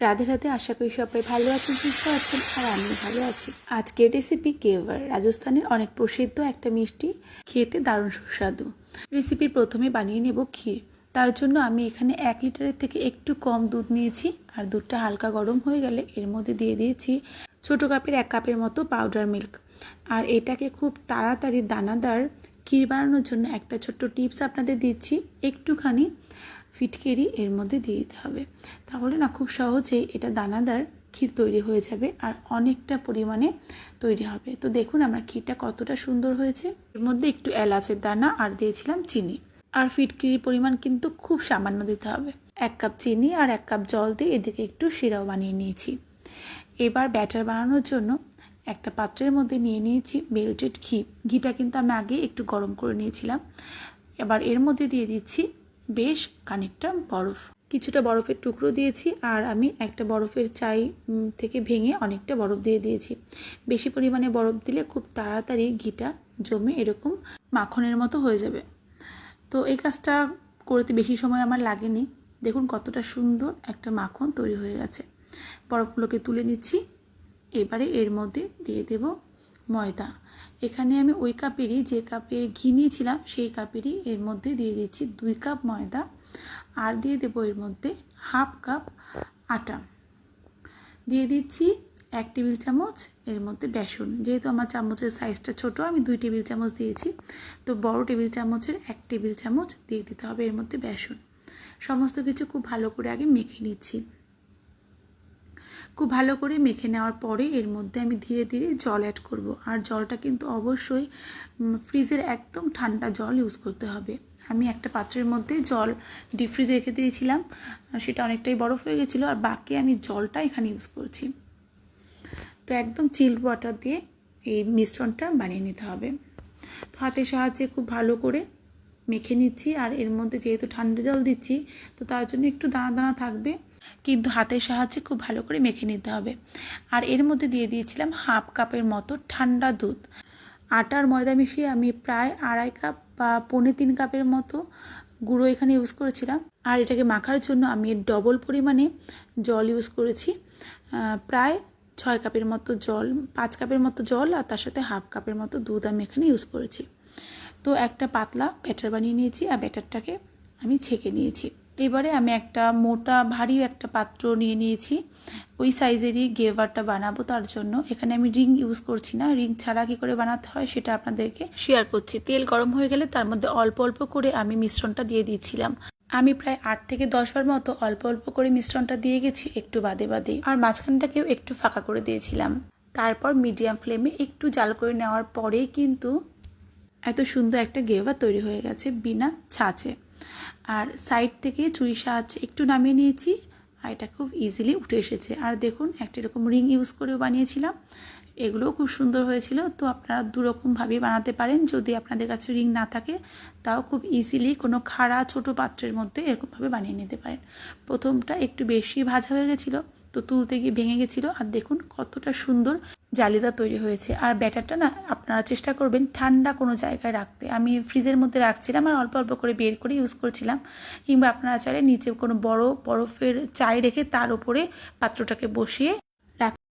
রাধে রাধে, আশা করি সবাই ভালো আছেন, সুস্থ আছেন, আর আমি ভালো আছি। আজকের রেসিপি কেওয়ার, রাজস্থানের অনেক প্রসিদ্ধ একটা মিষ্টি, খেতে দারুণ সুস্বাদু। রেসিপির প্রথমে বানিয়ে নেব ক্ষীর। তার জন্য আমি এখানে 1 লিটারের থেকে একটু কম দুধ নিয়েছি, আর দুধটা হালকা গরম হয়ে গেলে এর মধ্যে দিয়ে দিয়েছি ছোটো কাপের 1 কাপের মতো পাউডার মিল্ক। আর এটাকে খুব তাড়াতাড়ি দানাদার ক্ষীর বানানোর জন্য একটা ছোট্ট টিপস আপনাদের দিচ্ছি, একটুখানি ফিটকিরি এর মধ্যে দিয়ে দিতে হবে। তাহলে না খুব সহজেই এটা দানাদার ক্ষীর তৈরি হয়ে যাবে আর অনেকটা পরিমাণে তৈরি হবে। তো দেখুন আমার ক্ষীরটা কতটা সুন্দর হয়েছে। এর মধ্যে একটু এলাচের দানা আর দিয়েছিলাম চিনি। আর ফিটকিরির পরিমাণ কিন্তু খুব সামান্য দিতে হবে। 1 কাপ চিনি আর 1 কাপ জল দিয়ে এদিকে একটু শিরাও বানিয়ে নিয়েছি। এবার ব্যাটার বানানোর জন্য একটা পাত্রের মধ্যে নিয়ে নিয়েছি মেল্টেড ঘি। ঘিটা কিন্তু আমি আগে একটু গরম করে নিয়েছিলাম। এবার এর মধ্যে দিয়ে দিচ্ছি বেশ খানিকটা বরফ, কিছুটা বরফের টুকরো দিয়েছি। আর আমি একটা বরফের চাই থেকে ভেঙে অনেকটা বরফ দিয়ে দিয়েছি। বেশি পরিমাণে বরফ দিলে খুব তাড়াতাড়ি ঘিটা জমে এরকম মাখনের মতো হয়ে যাবে। তো এই কাজটা করতে বেশি সময় আমার লাগেনি। দেখুন কতটা সুন্দর একটা মাখন তৈরি হয়ে গেছে। বরফগুলোকে তুলে নিচ্ছি। এবারে এর মধ্যে দিয়ে দেব ময়দা। এখানে আমি ওই কাপেরই, যে কাপের ঘি নিয়েছিলাম সেই কাপেরই এর মধ্যে দিয়ে দিচ্ছি 2 কাপ ময়দা। আর দিয়ে দেবো এর মধ্যে 1/2 কাপ আটা। দিয়ে দিচ্ছি 1 টেবিল চামচ এর মধ্যে বেসন। যেহেতু আমার চামচের সাইজটা ছোট, আমি 2 টেবিল চামচ দিয়েছি। তো বড় টেবিল চামচের 1 টেবিল চামচ দিয়ে দিতে হবে এর মধ্যে বেসন। সমস্ত কিছু খুব ভালো করে আগে মেখে নিচ্ছি। খুব ভালো করে মেখে নেওয়ার পরে এর মধ্যে আমি ধীরে ধীরে জল অ্যাড করব। আর জলটা কিন্তু অবশ্যই ফ্রিজের একদম ঠান্ডা জল ইউজ করতে হবে। আমি একটা পাত্রের মধ্যে জল ডিপ ফ্রিজে রেখে দিয়েছিলাম, সেটা অনেকটাই বরফ হয়ে গেছিলো। আর বাকি আমি জলটা এখানে ইউজ করছি। তো একদম চিল্ড ওয়াটার দিয়ে এই মিশ্রণটা বানিয়ে নিতে হবে। তো হাতের সাহায্যে খুব ভালো করে মেখে নিচ্ছি। আর এর মধ্যে যেহেতু ঠান্ডা জল দিচ্ছি, তো তার জন্য একটু দানা দানা থাকবে, কিন্তু হাতের সাহায্যে খুব ভালো করে মেখে নিতে হবে। আর এর মধ্যে দিয়ে দিয়েছিলাম 1/2 কাপের মতো ঠান্ডা দুধ। আটার ময়দা মিশিয়ে আমি প্রায় 2.5 কাপ বা 3.25 কাপের মতো গুঁড়ো এখানে ইউজ করেছিলাম। আর এটাকে মাখার জন্য আমি ডবল পরিমাণে জল ইউজ করেছি, প্রায় 6 কাপের মতো জল, 5 কাপের মতো জল, আর তার সাথে 1/2 কাপের মতো দুধ আমি এখানে ইউজ করেছি। তো একটা পাতলা ব্যাটার বানিয়ে নিয়েছি আর ব্যাটারটাকে আমি ছেঁকে নিয়েছি। এবারে আমি একটা মোটা ভারী একটা পাত্র নিয়ে নিয়েছি। ওই সাইজেরই গেভারটা বানাবো। তার জন্য এখানে আমি রিং ইউজ করছি না। রিং ছাড়া কী করে বানাতে হয় সেটা আপনাদেরকে শেয়ার করছি। তেল গরম হয়ে গেলে তার মধ্যে অল্প অল্প করে আমি মিশ্রণটা দিয়ে দিচ্ছিলাম। আমি প্রায় 8 থেকে 10 বার মতো অল্প অল্প করে মিশ্রণটা দিয়ে গেছি, একটু বাদে বাদে। আর মাঝখানটাকেও একটু ফাঁকা করে দিয়েছিলাম। তারপর মিডিয়াম ফ্লেমে একটু জাল করে নেওয়ার পরেই কিন্তু এত সুন্দর একটা গেভার তৈরি হয়ে গেছে বিনা ছাঁচে। আর সাইড থেকে ছুরির সাহায্যে একটু নামিয়ে নিয়েছি, আর এটা খুব ইজিলি উঠে এসেছে। আর দেখুন একটা এরকম রিং ইউজ করেও বানিয়েছিলাম, এগুলোও খুব সুন্দর হয়েছিল। তো আপনারা দুরকমভাবেই বানাতে পারেন। যদি আপনাদের কাছে রিং না থাকে তাও খুব ইজিলি কোনো খাড়া ছোট পাত্রের মধ্যে এরকমভাবে বানিয়ে নিতে পারেন। প্রথমটা একটু বেশি ভাজা হয়ে গেছিলো, তো তুলতে গিয়ে ভেঙে গেছিলো। আর দেখুন কতটা সুন্দর জালিদার তৈরি হয়েছে। আর ব্যাটারটা না আপনারা চেষ্টা করবেন ঠান্ডা কোনো জায়গায় রাখতে। আমি ফ্রিজের মধ্যে রাখছিলাম আর অল্প অল্প করে বের করে ইউজ করছিলাম। কিংবা আপনারা চাইলে নিচে কোনো বড় বরফের চাই রেখে তার উপরে পাত্রটাকে বসিয়ে